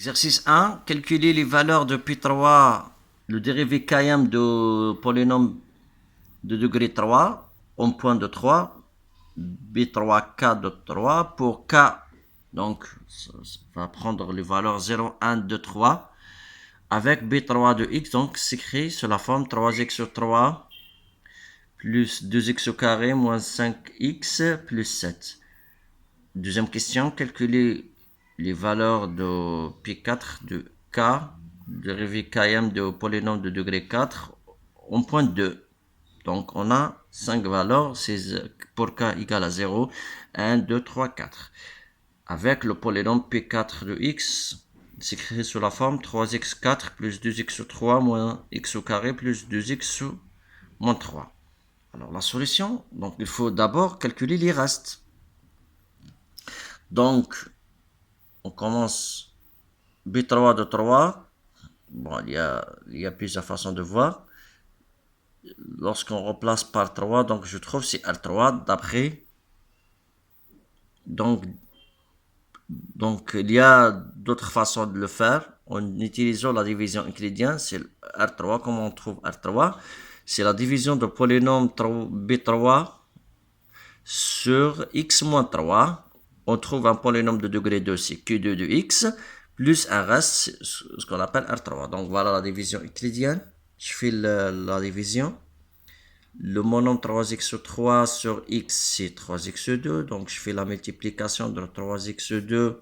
Exercice 1. Calculer les valeurs de P3, le dérivé Km de polynôme de degré 3 en point de 3, B3K de 3 pour K. Donc, ça va prendre les valeurs 0, 1, 2, 3 avec B3 de X. Donc, s'écrit sous la forme 3x sur 3 plus 2x au carré moins 5x plus 7. Deuxième question, calculer les valeurs de P4 de K, dérivé Km de polynôme de degré 4 en point 2. Donc on a 5 valeurs, c'est pour K égale à 0, 1, 2, 3, 4. Avec le polynôme P4 de X, s'écrit sous la forme 3x4 plus 2x3 moins x au carré plus 2x moins 3. Alors la solution, donc il faut d'abord calculer les restes. Donc, on commence B3 de 3. Bon, il y a plusieurs façons de voir. Lorsqu'on remplace par 3, donc je trouve c'est R3 d'après. Donc, il y a d'autres façons de le faire. En utilisant la division euclidienne, c'est R3. Comment on trouve R3? C'est la division de polynôme B3 sur x moins 3. On trouve un polynôme de degré 2, c'est Q2 de x, plus un reste, ce qu'on appelle R3. Donc voilà la division euclidienne. Je fais la division. Le monôme 3x sur 3 sur x, c'est 3x2. Donc je fais la multiplication de 3x2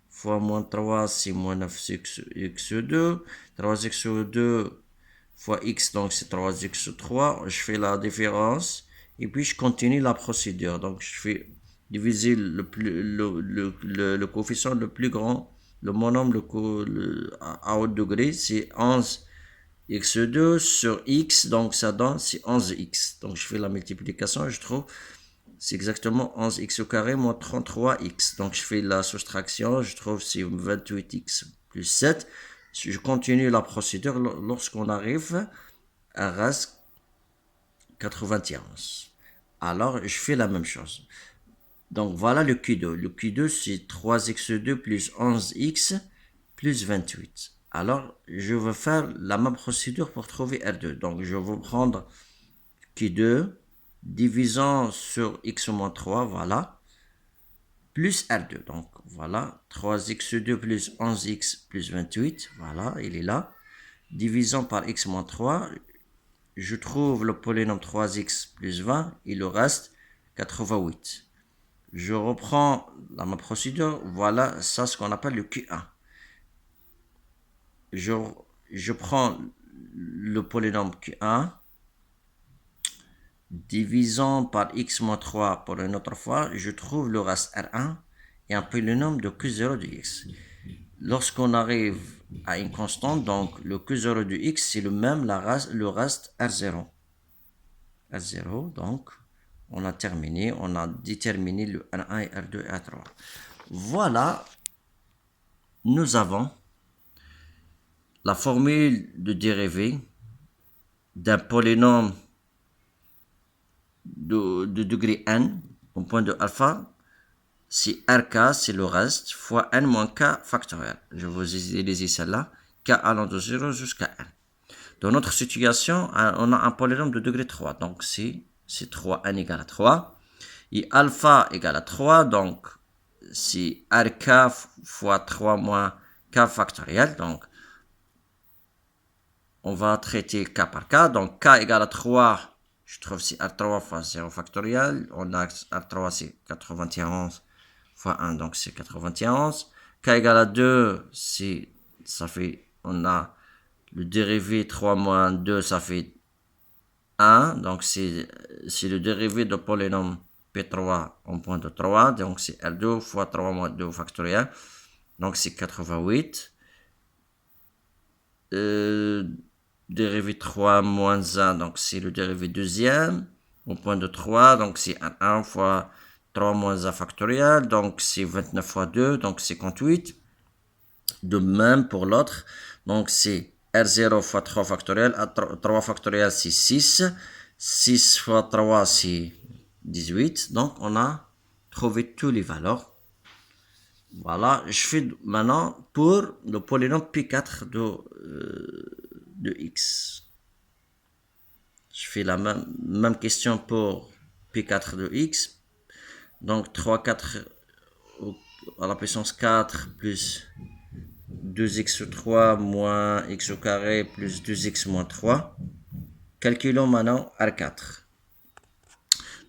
fois moins 3, c'est moins 9x2. 3x2 fois x, donc c'est 3x3. Je fais la différence. Et puis je continue la procédure. Donc je fais diviser le coefficient le plus grand, le monôme à haut degré, c'est 11x2 sur x, donc ça donne c'est 11x. Donc je fais la multiplication et je trouve c'est exactement 11x au carré moins 33x. Donc je fais la soustraction, je trouve c'est 28x plus 7. Je continue la procédure lorsqu'on arrive à reste 91. Alors je fais la même chose. Donc voilà le Q2. Le Q2 c'est 3x2 plus 11x plus 28. Alors je vais faire la même procédure pour trouver R2. Donc je vais prendre Q2 divisant sur x moins 3, voilà, plus R2. Donc voilà, 3x2 plus 11x plus 28, voilà, il est là. Divisant par x moins 3, je trouve le polynôme 3x plus 20, il le reste 88. Je reprends la même procédure, voilà, ça ce qu'on appelle le Q1. Je prends le polynôme Q1, divisant par x moins 3 pour une autre fois, je trouve le reste R1 et un polynôme de Q0 de x. Lorsqu'on arrive à une constante, donc le Q0 de x, c'est le même, le reste R0. R0, donc on a terminé, on a déterminé le R1 et R2 et R3. Voilà, nous avons la formule de dérivée d'un polynôme de degré n, au point de alpha, c'est RK, c'est le reste, fois n moins k factoriel. Je vous ai laissé celle-là, k allant de 0 jusqu'à n. Dans notre situation, on a un polynôme de degré 3, donc c'est 3n égale à 3. Et alpha égale à 3, donc c'est RK fois 3 moins k factoriel. Donc, on va traiter k par k. Donc, k égale à 3, je trouve c'est R3 fois 0 factoriel. On a R3, c'est 91 fois 1, donc c'est 91. K égale à 2, ça fait, on a le dérivé 3 moins 2, ça fait 1. Donc, c'est le dérivé de polynôme P3 en point de 3. Donc, c'est R2 fois 3 moins 2 factoriel. Donc, c'est 88. Dérivé 3 moins 1, donc c'est le dérivé deuxième. Au point de 3, donc c'est 1 fois 3 moins 1 factoriel. Donc, c'est 29 fois 2, donc 58. De même pour l'autre. Donc, c'est R0 fois 3 factoriel. 3 factoriel, c'est 6. 6 fois 3, c'est 18. Donc, on a trouvé toutes les valeurs. Voilà, je fais maintenant pour le polynôme P4 de x. Je fais la même question pour P4 de x. Donc 3, 4 à la puissance 4 plus 2x3 moins x au carré plus 2x moins 3. Calculons maintenant R4.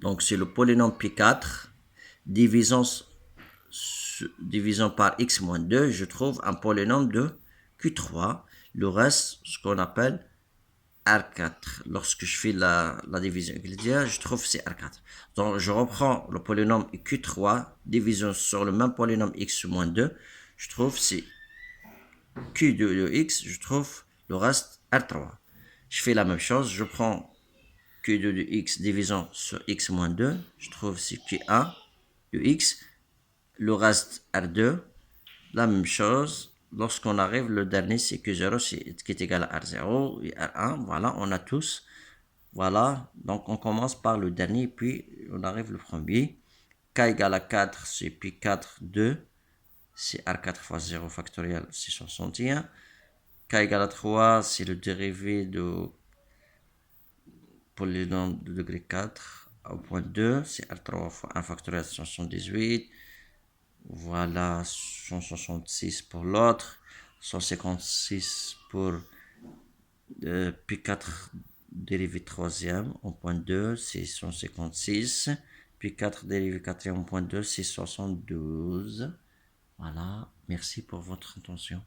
Donc c'est le polynôme P4. Divisons, divisons par x moins 2, je trouve un polynôme de Q3. Le reste, ce qu'on appelle R4. Lorsque je fais la division euclidienne, je trouve que c'est R4. Donc je reprends le polynôme Q3, division sur le même polynôme x moins 2, je trouve c'est Q2 de x, je trouve le reste R3. Je fais la même chose, je prends Q2 de x divisant sur x moins 2, je trouve c'est Q1 de x, le reste R2, la même chose. Lorsqu'on arrive, le dernier c'est Q0 qui est égal à R0 et R1, voilà, on a tous. Voilà, donc on commence par le dernier, puis on arrive le premier. K égale à 4, c'est pi 4, 2, c'est R4 fois 0 factoriel, c'est 61. K égale à 3, c'est le dérivé de polynôme de degré 4 au point 2, c'est R3 fois 1 factoriel, c'est 78. Voilà, 166 pour l'autre, 156 pour pi 4 dérivé troisième au point 2, c'est 156. Puis 4 dérivé quatrième au point 2, c'est 72. Voilà, merci pour votre attention.